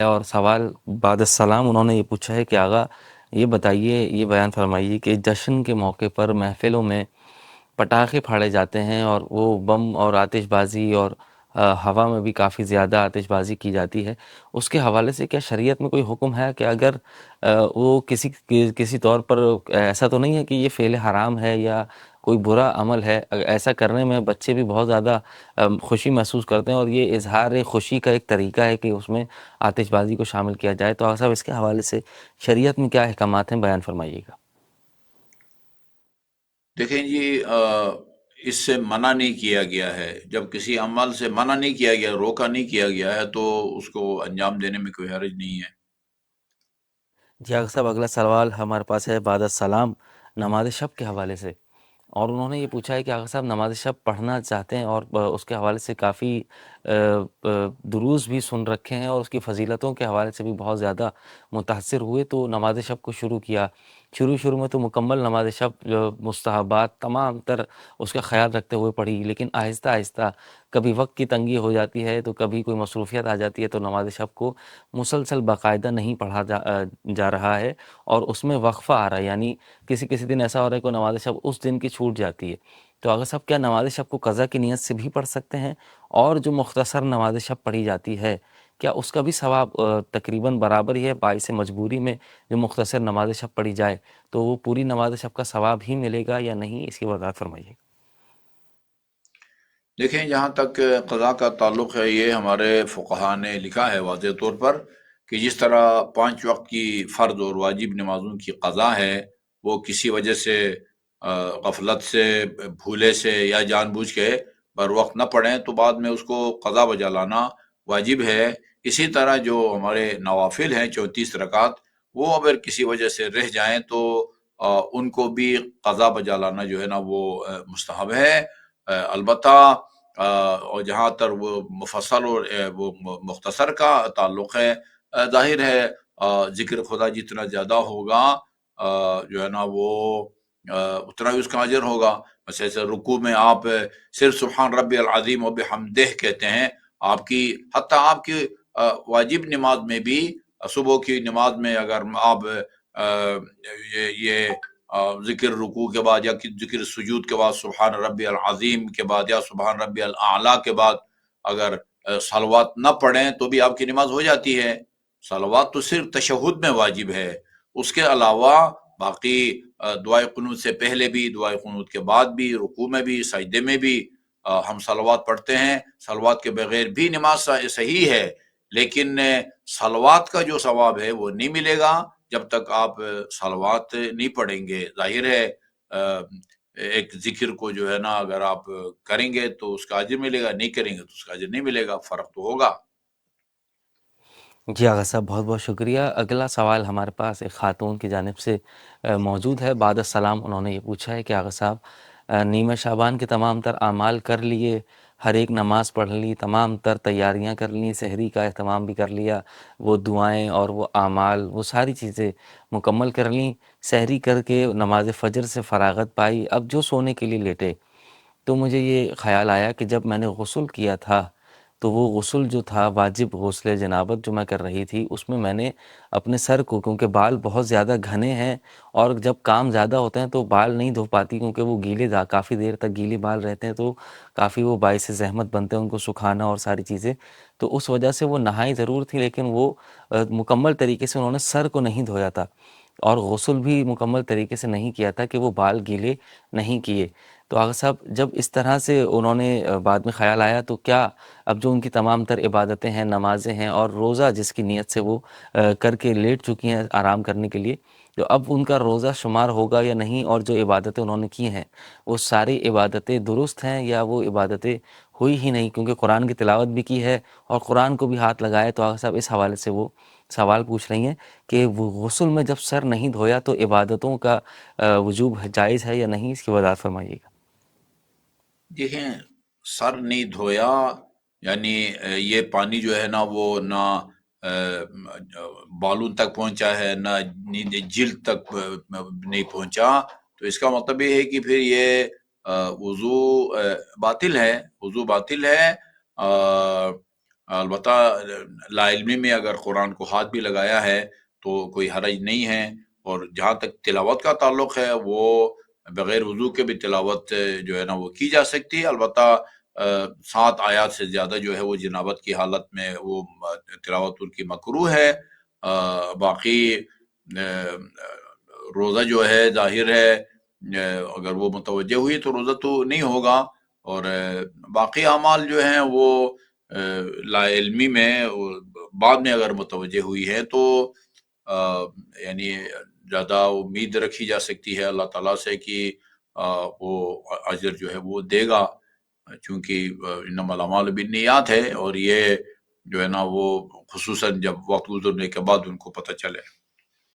اور سوال بعد السلام انہوں نے یہ پوچھا ہے کہ آغا یہ بتائیے، یہ بیان فرمائیے کہ جشن کے موقع پر محفلوں میں پٹاخے پھاڑے جاتے ہیں اور وہ بم اور آتش بازی اور ہوا میں بھی کافی زیادہ آتش بازی کی جاتی ہے، اس کے حوالے سے کیا شریعت میں کوئی حکم ہے کہ اگر وہ کسی طور پر ایسا تو نہیں ہے کہ یہ فعل حرام ہے یا کوئی برا عمل ہے، ایسا کرنے میں بچے بھی بہت زیادہ خوشی محسوس کرتے ہیں اور یہ اظہار خوشی کا ایک طریقہ ہے کہ اس میں آتش بازی کو شامل کیا جائے، تو صاحب اس کے حوالے سے شریعت میں کیا احکامات ہیں، بیان فرمائیے گا۔ دیکھیں جی، اس سے منع نہیں کیا گیا ہے۔ جب کسی عمل سے منع نہیں کیا گیا، روکا نہیں کیا گیا ہے، تو اس کو انجام دینے میں کوئی حرج نہیں ہے۔ جی آغا صاحب، اگلا سوال ہمارے پاس ہے بعد السلام نماز شب کے حوالے سے، اور انہوں نے یہ پوچھا ہے کہ آغا صاحب نماز شب پڑھنا چاہتے ہیں اور اس کے حوالے سے کافی دروس بھی سن رکھے ہیں اور اس کی فضیلتوں کے حوالے سے بھی بہت زیادہ متاثر ہوئے، تو نماز شب کو شروع کیا۔ شروع میں تو مکمل نماز شب جو مستحبات تمام تر اس کا خیال رکھتے ہوئے پڑھی، لیکن آہستہ آہستہ کبھی وقت کی تنگی ہو جاتی ہے تو کبھی کوئی مصروفیت آ جاتی ہے، تو نماز شب کو مسلسل باقاعدہ نہیں پڑھا جا رہا ہے اور اس میں وقفہ آ رہا ہے، یعنی کسی دن ایسا ہو رہا ہے کہ نماز شب اس دن کی چھوٹ جاتی ہے، تو اگر صاحب کیا نماز شب کو قضا کی نیت سے بھی پڑھ سکتے ہیں؟ اور جو مختصر نماز شب پڑھی جاتی ہے کیا اس کا بھی ثواب تقریباً برابر ہی ہے؟ باعث مجبوری میں جو مختصر نماز شب پڑھی جائے تو وہ پوری نماز شب کا ثواب ہی ملے گا یا نہیں، اس کی وضاحت فرمائیے۔ دیکھیں، جہاں تک قضا کا تعلق ہے، یہ ہمارے فقہا نے لکھا ہے واضح طور پر کہ جس طرح 5 وقت کی فرض اور واجب نمازوں کی قضا ہے، وہ کسی وجہ سے غفلت سے، بھولے سے یا جان بوجھ کے بر وقت نہ پڑھیں تو بعد میں اس کو قضا بجا لانا واجب ہے۔ اسی طرح جو ہمارے نوافل ہیں 34 رکعت، وہ اگر کسی وجہ سے رہ جائیں تو ان کو بھی قضا بجا لانا جو ہے نا وہ مستحب ہے۔ البتہ اور جہاں تر وہ مفصل اور وہ مختصر کا تعلق ہے، ظاہر ہے ذکر خدا جتنا زیادہ ہوگا جو ہے نا وہ اتنا ہی اس کا اجر ہوگا۔ جیسے رکوع میں آپ صرف سبحان ربی العظیم و بحمدہ کہتے ہیں، حتیٰ آپ کی واجب نماز میں بھی، صبح کی نماز میں اگر آپ یہ ذکر رکوع کے بعد یا ذکر سجود کے بعد سبحان ربی العظیم کے بعد یا سبحان ربی الاعلیٰ کے بعد اگر صلوات نہ پڑھیں تو بھی آپ کی نماز ہو جاتی ہے۔ صلوات تو صرف تشہد میں واجب ہے، اس کے علاوہ باقی دعائے قنوت سے پہلے بھی، دعائے قنوت کے بعد بھی، رکوع میں بھی، سجدے میں بھی ہم صلوات پڑھتے ہیں۔ صلوات کے بغیر بھی نماز صحیح ہے، لیکن صلوات کا جو ثواب ہے وہ نہیں ملے گا جب تک آپ صلوات نہیں پڑھیں گے۔ ظاہر ہے ایک ذکر کو جو ہے نا اگر آپ کریں گے تو اس کا اجر ملے گا، نہیں کریں گے تو اس کا اجر نہیں ملے گا، فرق تو ہوگا۔ جی آغا صاحب، بہت بہت شکریہ۔ اگلا سوال ہمارے پاس ایک خاتون کی جانب سے موجود ہے بعد السلام، انہوں نے یہ پوچھا ہے کہ آغا صاحب نیمہ شعبان کے تمام تر اعمال کر لیے، ہر ایک نماز پڑھ لی، تمام تر تیاریاں کر لیں، سحری کا اہتمام بھی کر لیا، وہ دعائیں اور وہ اعمال وہ ساری چیزیں مکمل کر لیں، سحری کر کے نماز فجر سے فراغت پائی، اب جو سونے کے لیے لیٹے تو مجھے یہ خیال آیا کہ جب میں نے غسل کیا تھا تو وہ غسل جو تھا واجب غسل جنابت جو میں کر رہی تھی، اس میں میں نے اپنے سر کو، کیونکہ بال بہت زیادہ گھنے ہیں اور جب کام زیادہ ہوتے ہیں تو بال نہیں دھو پاتی کیونکہ وہ گیلے کافی دیر تک گیلے بال رہتے ہیں تو کافی وہ باعث زحمت بنتے ہیں ان کو سکھانا اور ساری چیزیں، تو اس وجہ سے وہ نہائی ضرور تھی لیکن وہ مکمل طریقے سے انہوں نے سر کو نہیں دھویا تھا اور غسل بھی مکمل طریقے سے نہیں کیا تھا کہ وہ بال گیلے نہیں کیے۔ تو آغا صاحب جب اس طرح سے انہوں نے بعد میں خیال آیا تو کیا اب جو ان کی تمام تر عبادتیں ہیں، نمازیں ہیں اور روزہ جس کی نیت سے وہ کر کے لیٹ چکی ہیں آرام کرنے کے لیے، تو اب ان کا روزہ شمار ہوگا یا نہیں، اور جو عبادتیں انہوں نے کی ہیں وہ ساری عبادتیں درست ہیں یا وہ عبادتیں ہوئی ہی نہیں، کیونکہ قرآن کی تلاوت بھی کی ہے اور قرآن کو بھی ہاتھ لگائے، تو آغا صاحب اس حوالے سے وہ سوال پوچھ رہی ہیں کہ وہ غسل میں جب سر نہیں دھویا تو عبادتوں کا وجوب جائز ہے یا نہیں، اس کی وضاحت فرمائیے گا۔ دیکھیں، سر نہیں دھویا یعنی یہ پانی جو ہے نا وہ نہ بالوں تک پہنچا ہے، نہ جلد تک نہیں پہنچا، تو اس کا مطلب یہ ہے کہ پھر یہ وضو باطل ہے، وضو باطل ہے۔ البتہ لا علمی میں اگر قرآن کو ہاتھ بھی لگایا ہے تو کوئی حرج نہیں ہے، اور جہاں تک تلاوت کا تعلق ہے وہ بغیر وضو کے بھی تلاوت جو ہے نا وہ کی جا سکتی ہے، البتہ 7 آیات سے زیادہ جو ہے وہ جنابت کی حالت میں وہ تلاوت ان کی مکروہ ہے۔ باقی روزہ جو ہے ظاہر ہے اگر وہ متوجہ ہوئی تو روزہ تو نہیں ہوگا، اور باقی اعمال جو ہیں وہ لا علمی میں بعد میں اگر متوجہ ہوئی ہے تو یعنی زیادہ امید رکھی جا سکتی ہے اللہ تعالیٰ سے کہ وہ اجر جو ہے وہ دے گا، چونکہ انما الاعمال بالنیات ہے، اور یہ جو ہے نا وہ خصوصاً جب وقت گزرنے کے بعد ان کو پتہ چلے۔